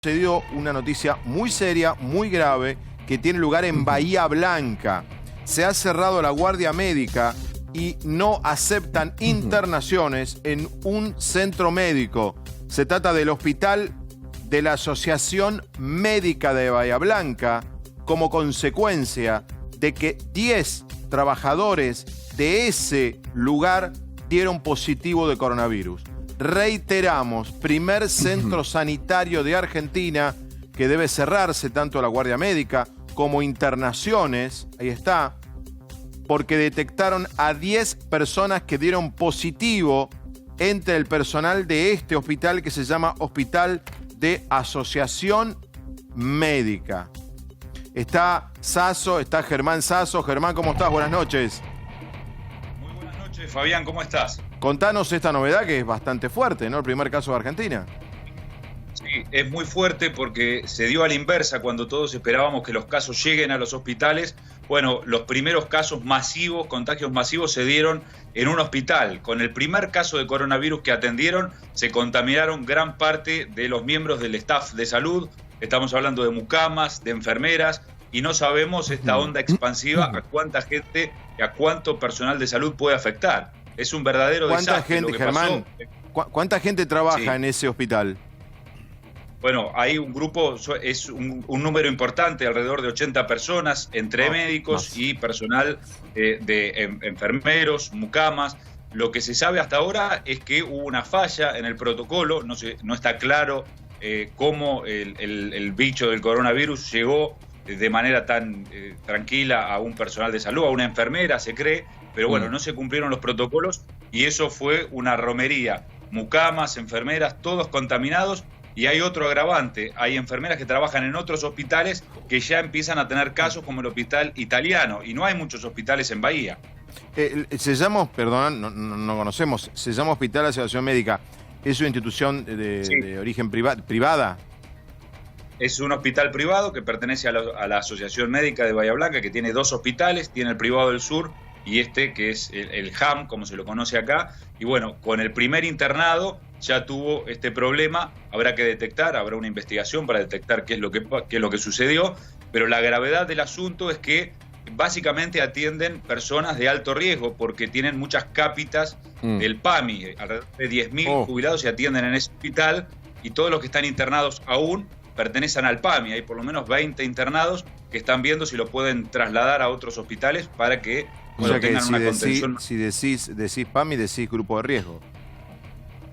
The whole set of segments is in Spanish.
Sucedió una noticia muy seria, muy grave, que tiene lugar en Bahía Blanca. Se ha cerrado la guardia médica y no aceptan internaciones en un centro médico. Se trata del hospital de la Asociación Médica de Bahía Blanca, como consecuencia de que 10 trabajadores de ese lugar dieron positivo de coronavirus. Reiteramos, primer centro sanitario de Argentina que debe cerrarse, tanto la guardia médica como internaciones, ahí está, porque detectaron a 10 personas que dieron positivo entre el personal de este hospital que se llama Hospital de Asociación Médica. Está Sasso, está Germán Sasso. Germán, ¿cómo estás? Buenas noches. Muy buenas noches, Fabián, ¿cómo estás? Contanos esta novedad que es bastante fuerte, ¿no? El primer caso de Argentina. Sí, es muy fuerte porque se dio a la inversa cuando todos esperábamos que los casos lleguen a los hospitales. Bueno, los primeros casos masivos, contagios masivos, se dieron en un hospital. Con el primer caso de coronavirus que atendieron, se contaminaron gran parte de los miembros del staff de salud. Estamos hablando de mucamas, de enfermeras, y no sabemos esta onda expansiva a cuánta gente y a cuánto personal de salud puede afectar. Es un verdadero desastre. ¿Cuánta gente, Germán? ¿Cuánta gente trabaja en ese hospital? Bueno, hay un grupo, es un número importante, alrededor de 80 personas, entre médicos y personal de enfermeros, mucamas. Lo que se sabe hasta ahora es que hubo una falla en el protocolo, no está claro cómo el bicho del coronavirus llegó de manera tan tranquila a un personal de salud, a una enfermera, se cree, pero bueno, no se cumplieron los protocolos y eso fue una romería. Mucamas, enfermeras, todos contaminados. Y hay otro agravante, hay enfermeras que trabajan en otros hospitales que ya empiezan a tener casos como el hospital italiano, y no hay muchos hospitales en Bahía. Se llama, perdón, no conocemos, se llama Hospital de Asociación Médica. ¿Es una institución de origen privada? Es un hospital privado que pertenece a la Asociación Médica de Bahía Blanca, que tiene 2 hospitales, tiene el privado del sur y este que es el HAM, como se lo conoce acá. Y bueno, con el primer internado ya tuvo este problema, habrá que detectar, habrá una investigación para detectar qué es lo que sucedió, pero la gravedad del asunto es que básicamente atienden personas de alto riesgo porque tienen muchas cápitas del PAMI, alrededor de 10.000 jubilados se atienden en ese hospital y todos los que están internados aún pertenecen al PAMI. Hay por lo menos 20 internados que están viendo si lo pueden trasladar a otros hospitales para que tengan una contención. Si decís PAMI, decís grupo de riesgo.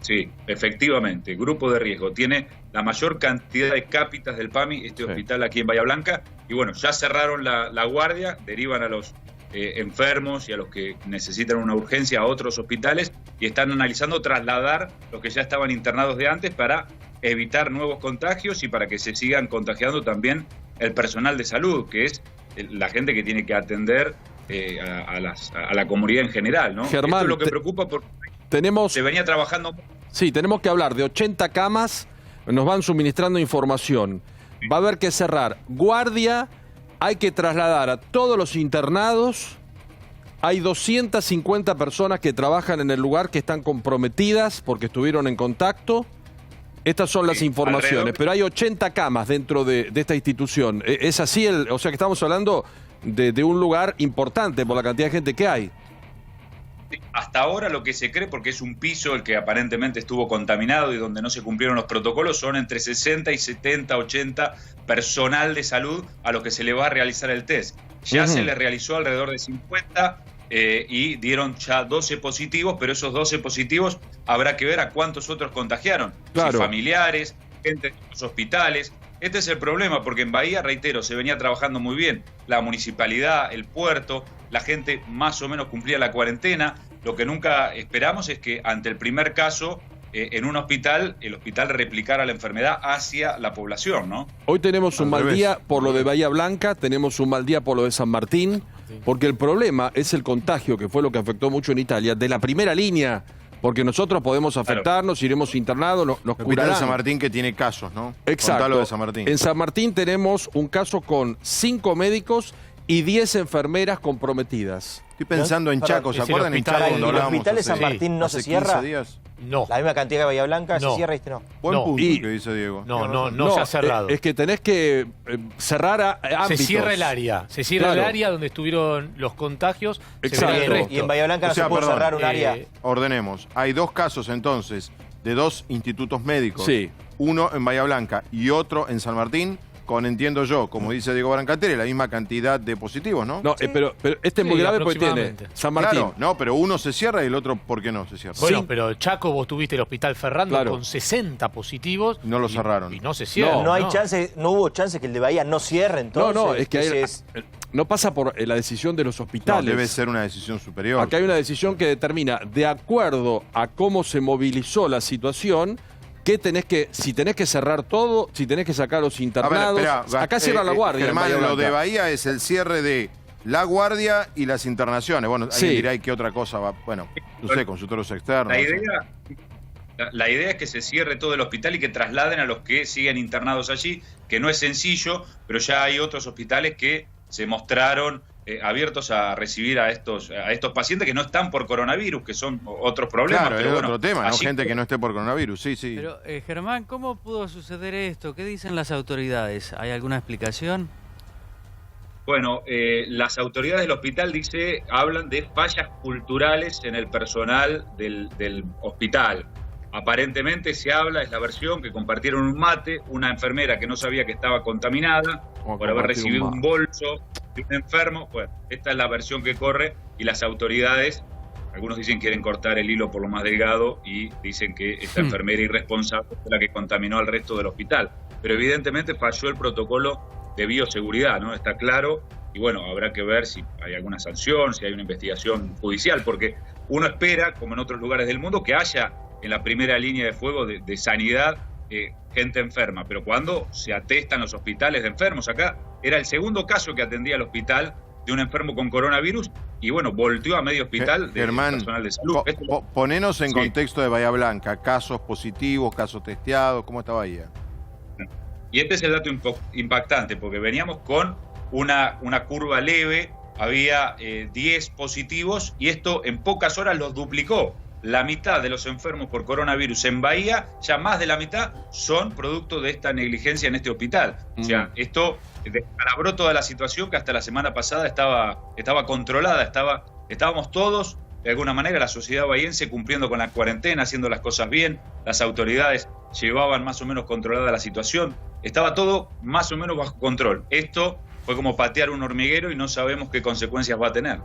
Sí, efectivamente, grupo de riesgo. Tiene la mayor cantidad de cápitas del PAMI, este hospital aquí en Bahía Blanca. Y bueno, ya cerraron la guardia, derivan a los enfermos y a los que necesitan una urgencia a otros hospitales y están analizando trasladar los que ya estaban internados de antes para evitar nuevos contagios y para que se sigan contagiando también el personal de salud, que es la gente que tiene que atender a la comunidad en general, ¿no? Germán, esto es lo que preocupa porque se venía trabajando. Sí, tenemos que hablar de 80 camas, nos van suministrando información. Va a haber que cerrar guardia, hay que trasladar a todos los internados, hay 250 personas que trabajan en el lugar que están comprometidas porque estuvieron en contacto. Estas son las informaciones, pero hay 80 camas dentro de esta institución. ¿Es así? O sea que estamos hablando de un lugar importante por la cantidad de gente que hay. Hasta ahora lo que se cree, porque es un piso el que aparentemente estuvo contaminado y donde no se cumplieron los protocolos, son entre 60 y 70, 80 personal de salud a los que se le va a realizar el test. Ya se le realizó alrededor de 50 y dieron ya 12 positivos, pero esos 12 positivos habrá que ver a cuántos otros contagiaron. Claro. Si familiares, gente de los hospitales. Este es el problema, porque en Bahía, reitero, se venía trabajando muy bien. La municipalidad, el puerto, la gente más o menos cumplía la cuarentena. Lo que nunca esperamos es que ante el primer caso en un hospital, el hospital replicara la enfermedad hacia la población, ¿no? Hoy tenemos un mal día por lo de Bahía Blanca, tenemos un mal día por lo de San Martín, porque el problema es el contagio, que fue lo que afectó mucho en Italia, de la primera línea. Porque nosotros podemos afectarnos, iremos internados, nos curarán. de San Martín que tiene casos, ¿no? Exacto. Contalo de San Martín. En San Martín tenemos un caso con 5 médicos y 10 enfermeras comprometidas. Estoy pensando en Chaco, ¿se acuerdan en Chaco cuando ¿El hablábamos hospital de San Martín no se cierra? No. La misma cantidad que Bahía Blanca, No. se cierra y este no. Buen No. punto Y- que dice Diego. No se ha cerrado. Es que tenés que cerrar ámbitos. Se cierra el área. Se cierra Claro. el área donde estuvieron los contagios. Se Exacto. verá el resto. Y en Bahía Blanca O no sea, se puede perdón, cerrar un área. Ordenemos. Hay 2 casos entonces de 2 institutos médicos. Sí. Uno en Bahía Blanca y otro en San Martín, con, entiendo yo, como dice Diego Brancateri, la misma cantidad de positivos, ¿no? No, pero este es muy Sí, grave porque tiene aproximadamente. San Martín. Claro, no, pero uno se cierra y el otro, ¿por qué no se cierra? Bueno, Sí. pero Chaco, vos tuviste el Hospital Ferrando Claro. con 60 positivos. No lo y- cerraron. Y no se cierra. No hay chance, no hubo chance que el de Bahía no cierre entonces. No, es que Ese hay- no pasa por la decisión de los No, hospitales. debe ser una decisión superior. Acá hay una decisión que determina, de acuerdo a cómo se movilizó la situación, si tenés que cerrar todo, si tenés que sacar a los A ver, internados. espera, acá cierra la guardia. en Germán, Bahía lo Blanca. de Bahía es el cierre de la guardia y las internaciones. Bueno, Sí. alguien dirá, ¿y qué otra cosa va? Bueno, no sé, consultorios externos. La idea es que se cierre todo el hospital y que trasladen a los que siguen internados allí, que no es sencillo, pero ya hay otros hospitales que se mostraron abiertos a recibir a estos pacientes que no están por coronavirus, que son otros problemas. Claro, pero es bueno, otro tema, ¿no? allí- Gente que no esté por coronavirus, sí, sí. Pero, Germán, ¿cómo pudo suceder esto? ¿Qué dicen las autoridades? ¿Hay alguna explicación? Bueno, las autoridades del hospital hablan de fallas culturales en el personal del hospital. Aparentemente se habla, es la versión, que compartieron un mate, una enfermera que no sabía que estaba contaminada Como por haber compartir recibido un un bolso de un enfermo. Bueno, esta es la versión que corre y las autoridades, algunos dicen que quieren cortar el hilo por lo más delgado y dicen que esta enfermera irresponsable fue la que contaminó al resto del hospital. Pero evidentemente falló el protocolo de bioseguridad, ¿no? Está claro. Y bueno, habrá que ver si hay alguna sanción, si hay una investigación judicial, porque uno espera, como en otros lugares del mundo, que haya en la primera línea de fuego de sanidad gente enferma. Pero cuando se atestan los hospitales de enfermos, acá era el segundo caso que atendía el hospital de un enfermo con coronavirus y bueno, volteó a medio hospital de Germán, personal de salud. ponenos en Sí. contexto de Bahía Blanca, casos positivos, casos testeados, ¿cómo está Bahía? Y este es el dato impactante, porque veníamos con una curva leve, había 10 positivos y esto en pocas horas los duplicó. La mitad de los enfermos por coronavirus en Bahía, ya más de la mitad, son producto de esta negligencia en este hospital. O sea, esto descalabró toda la situación que hasta la semana pasada estaba controlada, estábamos todos, de alguna manera, la sociedad bahiense cumpliendo con la cuarentena, haciendo las cosas bien, las autoridades llevaban más o menos controlada la situación, estaba todo más o menos bajo control. Esto fue como patear un hormiguero y no sabemos qué consecuencias va a tener.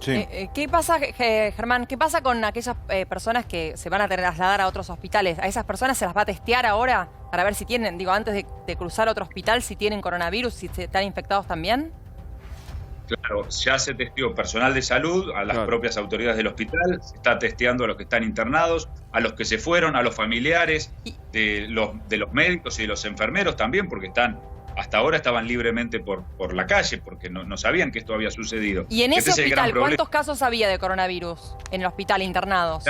Sí. ¿Qué pasa, Germán? ¿Qué pasa con aquellas personas que se van a trasladar a otros hospitales? ¿A esas personas se las va a testear ahora para ver si tienen, antes de cruzar otro hospital, si tienen coronavirus, si están infectados también? Claro, ya se testeó personal de salud, a las propias autoridades del hospital, se está testeando a los que están internados, a los que se fueron, a los familiares de los médicos y de los enfermeros también, porque hasta ahora estaban libremente por la calle, porque no sabían que esto había sucedido. Y en ese Este es el gran hospital, problema. ¿cuántos casos había de coronavirus en el hospital internados?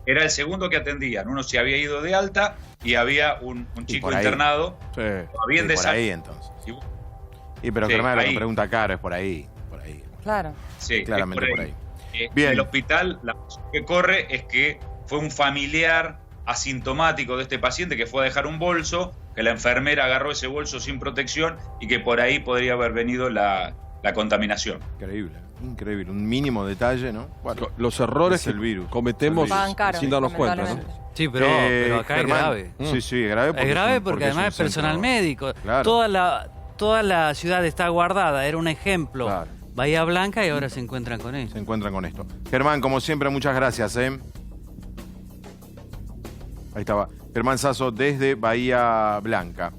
Era el segundo que atendían. Uno se había ido de alta y había un chico por ahí. internado, Sí. bien de por salud. ahí entonces. Y- Pero Sí, Germán, lo que ahí. pregunta Caro es por ahí. Claro. Sí, Claramente es por ahí. En el hospital, la cosa que corre es que fue un familiar asintomático de este paciente que fue a dejar un bolso, que la enfermera agarró ese bolso sin protección y que por ahí podría haber venido la contaminación. Increíble. Un mínimo detalle, ¿no? Bueno, Los errores es que el virus. cometemos Pagan caro, sin darnos cuenta, ¿no? lamentablemente. Sí, pero acá Germán, es grave. Sí, es grave. Es grave un porque además es un personal centro- médico. Claro. Toda la ciudad está guardada, era un ejemplo. Claro. Bahía Blanca y ahora se encuentran con eso. Se encuentran con esto. Germán, como siempre, muchas gracias. Ahí estaba. Germán Sasso desde Bahía Blanca.